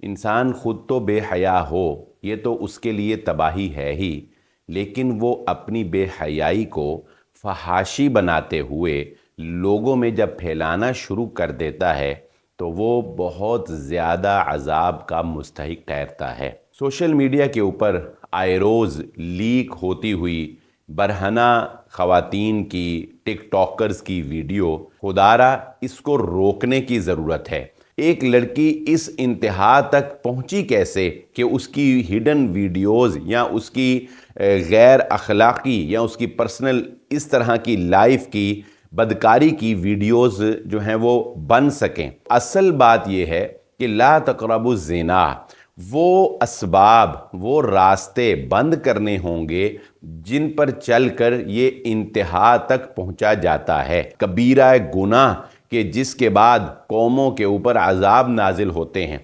इंसान खुद तो बेहया हो, ये तो उसके लिए तबाही है ही, लेकिन वो अपनी बेहयाई को फहाशी बनाते हुए लोगों में जब फैलाना शुरू कर देता है तो वो बहुत ज़्यादा अजाब का मुस्तहिक ठहरता है। सोशल मीडिया के ऊपर आए रोज़ लीक होती हुई बरहना ख़वातीन की, टिकटॉकर्स की वीडियो, खुदारा इसको रोकने की ज़रूरत है। एक लड़की इस इंतहा तक पहुंची कैसे कि उसकी हिडन वीडियोस या उसकी गैर अखलाकी या उसकी पर्सनल इस तरह की लाइफ की बदकारी की वीडियोस जो हैं वो बन सकें। असल बात यह है कि ला तक़रबु ज़िना, वो असबाब, वो रास्ते बंद करने होंगे जिन पर चलकर ये इंतहा तक पहुंचा जाता है। कबीरा गुनाह कि जिसके बाद कौमों के ऊपर अजाब नाजिल होते हैं।